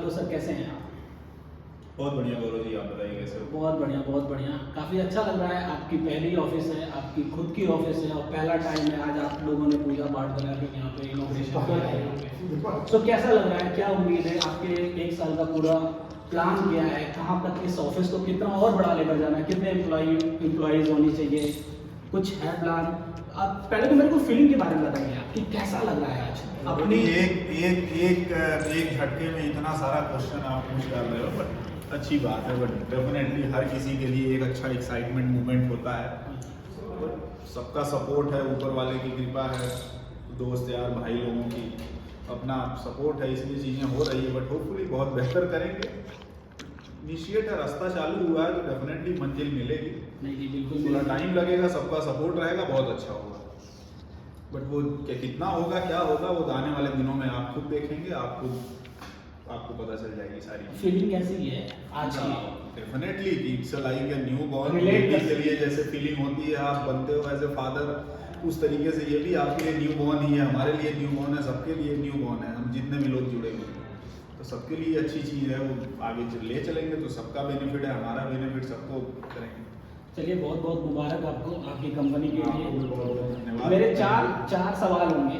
Hello sir, कैसे हैं आप? बहुत बढ़िया गौरव जी, आप बताइए कैसे हो? बहुत बढ़िया, बहुत बढ़िया। काफ़ी अच्छा लग रहा है, आपकी पहली ऑफिस है, आपकी खुद की ऑफिस है और पहला टाइम है। आज आप लोगों ने पूजा पाठ करा के यहाँ पे इनॉग्रेशन किया है यहाँ पे। सो कैसा लग रहा है, क्या उम्मीद है? आपके 1 साल का पूरा प्लान क्या है? कहाँ तक इस ऑफिस को कितना और बड़ा लेकर जाना है? कितने एम्प्लॉयज़ होनी चाहिए? कुछ है प्लान? आप पहले तो मेरे को फीलिंग के बारे में बताइए, आपकी कैसा लग रहा है आज अपनी एक झटके में इतना सारा क्वेश्चन आप पूछ कर रहे हो, बट अच्छी बात है। बट डेफिनेटली हर किसी के लिए एक अच्छा एक्साइटमेंट मोमेंट होता है। बट सबका सपोर्ट है, ऊपर वाले की कृपा है, दोस्त यार भाई लोगों की अपना सपोर्ट है, इसलिए चीज़ें हो रही है। बट होपफुली बहुत बेहतर करेंगे। इनिशिएट है, रास्ता चालू हुआ है तो डेफिनेटली मंजिल मिलेगी। नहीं जी, बिल्कुल थोड़ा टाइम लगेगा, सबका सपोर्ट रहेगा, बहुत अच्छा होगा। बट वो कितना होगा, क्या होगा, वो आने वाले दिनों में आप खुद देखेंगे, आपको पता चल जाएगी सारी फीलिंग कैसी है आज की? Definitely it's like a new born. Relate baby कर के लिए जैसे फीलिंग होती है, आप बनते हो एज ए फादर, उस तरीके से ये भी आपके लिए न्यू बॉर्न ही है, हमारे लिए न्यू बॉर्न है, सबके लिए न्यू बॉर्न है। हम जितने भी लोग जुड़े हुए हैं तो सबके लिए अच्छी चीज़ है। वो आगे ले चलेंगे तो सबका बेनिफिट है, हमारा बेनिफिट, सबको करेंगे। चलिए, बहुत बहुत मुबारक आपको, आपकी कंपनी के आपको भी लिए। बहुत बहुत धन्यवाद। मेरे चार सवाल होंगे।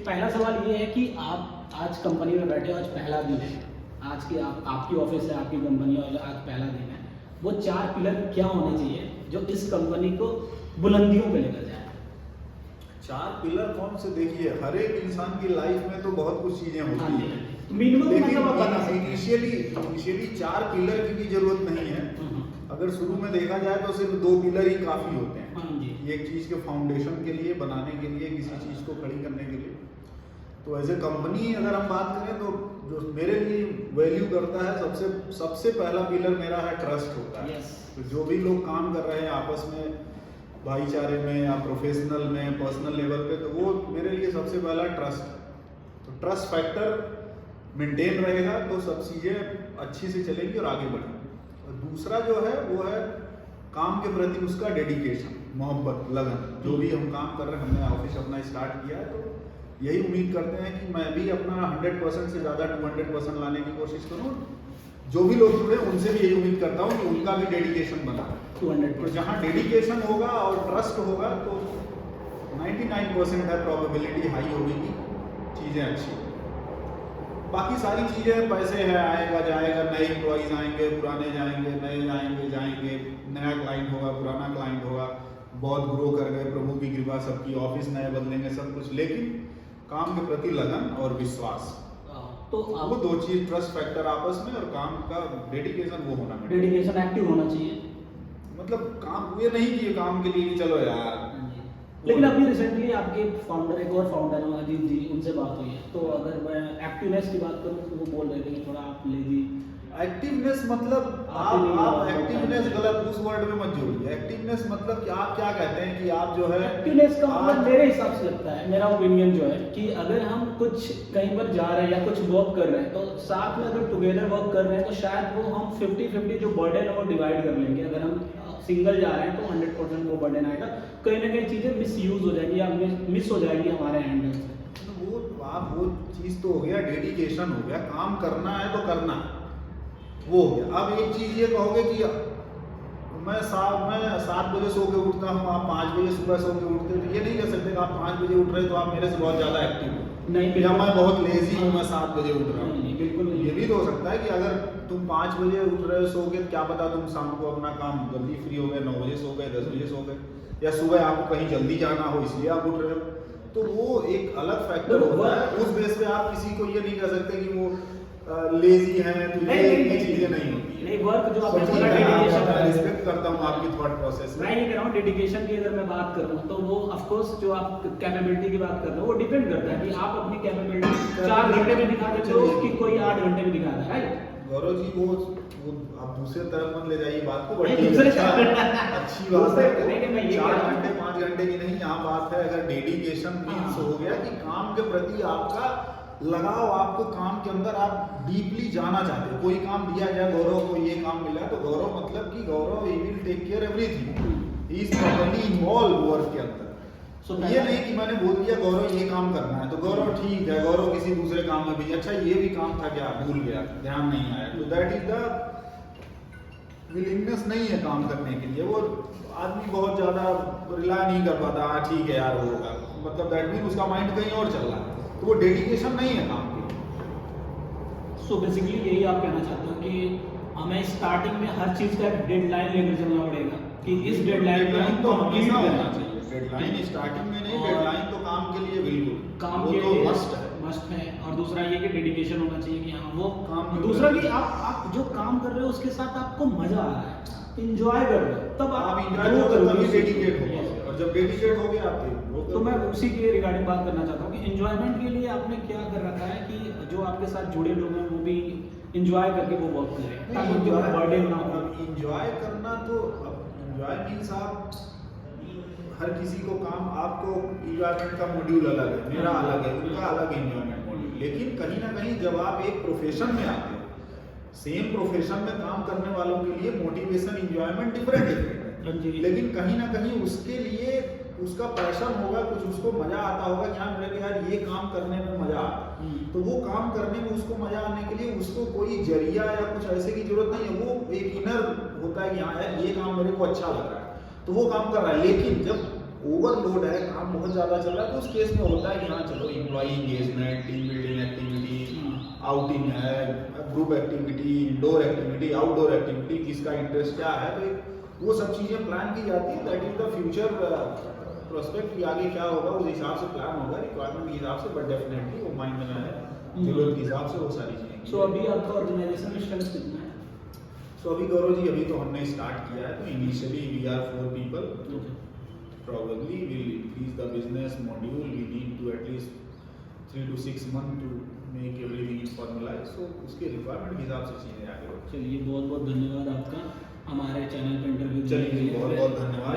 पहला सवाल ये है कि आप आज कंपनी में बैठे हो, आज पहला दिन है, आज की आपकी ऑफिस है, आपकी कंपनी है, आज पहला दिन है। वो 4 पिलर क्या होने चाहिए जो इस कंपनी को बुलंदियों पे लेकर जाए? 4 पिलर कौन से? देखिए, हर एक इंसान की लाइफ में तो बहुत कुछ चीजें होती है, मिनिमम लेकिन मतलब आप बता सकते हैं। इनिशियली 4 पिलर की भी जरूरत नहीं है। अगर शुरू में देखा जाए तो सिर्फ 2 पिलर ही काफी होते हैं। हाँ जी। एक चीज के फाउंडेशन के लिए, बनाने के लिए, किसी चीज को खड़ी करने के लिए। तो एज ए कंपनी अगर हम बात करें तो जो मेरे लिए वैल्यू करता है, सबसे पहला पिलर मेरा है ट्रस्ट होता है। Yes. तो जो भी लोग काम कर रहे हैं आपस में, भाईचारे में या प्रोफेशनल में, पर्सनल लेवल पे, तो वो मेरे लिए सबसे पहला ट्रस्ट। तो ट्रस्ट फैक्टर मेंटेन रहेगा तो सब चीज़ें अच्छी से चलेंगी और आगे बढ़ेंगी। और दूसरा जो है वो है काम के प्रति उसका डेडिकेशन, मोहब्बत, लगन। जो भी हम काम कर रहे हैं, हमने ऑफिस अपना स्टार्ट किया है तो यही उम्मीद करते हैं कि मैं भी अपना 100% से ज़्यादा 200% लाने की कोशिश करूँ। जो भी लोग जुड़े उनसे भी यही उम्मीद करता हूँ कि उनका भी डेडिकेशन बना। 200%। तो जहाँ डेडिकेशन होगा और ट्रस्ट होगा तो 99% है प्रोबेबिलिटी हाई होगी कि चीज़ें अच्छी। बाकी सारी चीज़ें पैसे है, आएगा जाएगा, नए एम्प्लॉइज आएंगे, पुराने जाएंगे, नए आएंगे जाएंगे, नया क्लाइंट होगा, पुराना क्लाइंट होगा, बहुत ग्रो कर गए, प्रभु की कृपा, सबकी ऑफिस नए बदलेंगे, सब कुछ। लेकिन काम के प्रति लगन और विश्वास, तो वो 2 चीज, ट्रस्ट फैक्टर आपस में और काम का डेडिकेशन, वो होना चाहिए। डेडिकेशन एक्टिव होना चाहिए। मतलब काम ये नहीं कि ये काम के लिए कि चलो यार। लेकिन अभी रिसेंटली आपके फाउंडर, एक और फाउंडर है अजीत जी, उनसे बात हुई है, तो अगर मैं एक्टिवनेस की बात करूँ तो वो बोल रहे थे कि थोड़ा आप लेजी। एक्टिवनेस मतलब आप एक्टिवनेस गलत, उस वर्ड में मत जोड़िए। एक्टिवनेस मतलब कि आप क्या कहते हैं कि आप जो है एक्टिवनेस का मतलब मेरे हिसाब से लगता है, मेरा ओपिनियन जो है कि अगर हम कुछ कहीं पर जा रहे हैं या कुछ वर्क कर रहे हैं तो साथ में अगर टुगेदर वर्क कर रहे हैं तो शायद वो हम 50-50 जो बर्डन है वो डिवाइड कर लेंगे। अगर हम सिंगल जा रहे हैं तो 100% वो बर्डन आएगा, कहीं ना कहीं चीज़ें मिसयूज हो जाएगी या मिस हो जाएगी हमारे हैंडल से। वो चीज़ तो हो गया, डेडिकेशन हो गया, काम करना है तो करना है, वो हो गया। अब एक चीज़ ये कहोगे कि मैं 7 बजे सो के उठता हूँ, आप 5 बजे सुबह सो के उठते हो, तो ये नहीं कह सकते कि आप 5 बजे उठ रहे हो तो आप मेरे से बहुत ज़्यादा एक्टिव हो, नहीं, या मैं बहुत लेजी हूँ, मैं 7 बजे उठ रहा हूँ। नहीं, बिल्कुल नहीं। ये भी तो हो सकता है कि अगर तुम 5 बजे उठ रहे हो सो के, क्या पता तुम शाम को अपना काम जल्दी फ्री हो गए, 9 बजे सो गए, 10 बजे सो गए, या सुबह आपको कहीं जल्दी जाना हो इसलिए आप उठ रहे हो। तो वो एक अलग फैक्टर होता है। उस बेस पे आप किसी को ये नहीं कह सकते कि वो लेजी है, तो ये चीजें नहीं होती है। नहीं, वर्क जो आपने मैं बोला डेडिकेशन, रिस्पेक्ट करता हूँ आपकी थॉट प्रोसेस में। मैं ये कह रहा हूँ डेडिकेशन की अगर मैं बात करूँ तो वो ऑफ कोर्स जो आप कैपेबिलिटी की बात कर रहे हो वो डिपेंड करता है कि आप अपनी कैपेबिलिटी 4 घंटे में दिखा देते हो कि कोई 8 घंटे में दिखा रहा है। गौरव जी, वो आप दूसरे तरफ मत ले जाइए बात को, बड़ी नहीं, दूसरे अच्छी बात है। नहीं, मैं ये 4 घंटे 5 घंटे की नहीं, यहाँ बात है अगर डेडिकेशन मीन्स हो गया कि काम के प्रति आपका लगाव, आपको काम के अंदर आप डीपली जाना चाहते हो। कोई काम दिया जाए, गौरव को ये काम मिला तो गौरव मतलब कि Gaurav he will take care everything, he is properly involve work के अंदर। So, ये नहीं कि मैंने बोल दिया गौरव ये काम करना है तो गौरव ठीक है, गौरव किसी दूसरे काम में भी, अच्छा ये भी काम था क्या, भूल गया, ध्यान नहीं आया, तो दैट इज द विलिंगनेस नहीं है काम करने के लिए। वो आदमी बहुत ज़्यादा रिलाय नहीं कर पाता, हाँ ठीक है यार होगा, मतलब दैट मीन उसका माइंड कहीं और चल रहा है, तो वो डेडिकेशन नहीं है काम की। सो बेसिकली यही आप कहना चाहते हो कि हमें स्टार्टिंग में हर चीज़ का डेडलाइन लेकर चलना पड़ेगा कि इस डेडलाइन में हम तो कंप्लीट हमेशा करना होना चाहिए। चाहिए, डेडलाइन स्टार्टिंग में नहीं, और डेडलाइन तो काम के लिए बिल्कुल, काम वो के तो लिए मस्ट है। और दूसरा ये कि डेडिकेशन होना चाहिए कि हाँ वो काम और दूसरा कि आप जो काम कर रहे हो उसके साथ आपको मजा आ रहा है, इंजॉय कर रहे हो, तब आप आप इंजॉय grow करोगे तभी उस चीज़ को। डेडिकेट हो Yes. पाओगे, और जब डेडिकेट हो गए आप तो मैं उसी के रिगार्डिंग बात करना चाहता हूँ कि एंजॉयमेंट के लिए आपने क्या कर रखा है कि जो आपके साथ जुड़े लोग हैं वो भी इंजॉय करके वो वर्क करें, ताकि उनके बाद बर्थडे मनाओ। इंजॉय करना तो इंजॉय मीन्स आप हर किसी को काम, आपको इंजॉयमेंट का मॉड्यूल अलग है, मेरा अलग है, उनका अलग इंजॉयमेंट मॉड्यूल, लेकिन कहीं ना कहीं जब आप एक प्रोफेशन में आते हो, सेम प्रोफेशन में काम करने वालों के लिए मोटिवेशन इंजॉयमेंट डिफरेंट हाँ जी। है, लेकिन कहीं ना कहीं उसके लिए उसका पैशन होगा, कुछ उसको मजा आता होगा कि हाँ मेरे को यार ये काम करने में मजा आता है, तो वो काम करने में उसको मजा आने के लिए उसको कोई जरिया या कुछ ऐसे की जरूरत नहीं है, वो एक इनर होता है कि हाँ यार ये काम मेरे को अच्छा लग रहा है तो वो काम कर रहा है। लेकिन जब ओवरलोड है, काम बहुत ज़्यादा चल रहा है, तो उस केस में होता है कि हाँ चलो employee engagement, team building activity, outing है, group activity, indoor activity, outdoor activity, किसका इंटरेस्ट क्या है, तो वो सब चीज़ें प्लान की जाती है। That is the future prospect कि आगे क्या होगा उस हिसाब से प्लान होगा, रिक्वायरमेंट के हिसाब से, बट डेफिनेटली वो माइंड में है, जरूरत के हिसाब से वो सारी चीज़ें। सो अभी आपका ऑर्गेनाइजेशन में स्ट्रेंथ कितना है? सो अभी गौरव जी अभी तो हमने स्टार्ट किया है, तो initially we are 4 people, probably we'll increase the business module, we need to at least 3 to 6 months to make everything formalized, so उसके रिक्वायरमेंट के हिसाब से चीज़ें आगे बढ़। चलिए बहुत बहुत धन्यवाद आपका हमारे चैनल पे इंटरव्यू चलिए बहुत बहुत धन्यवाद।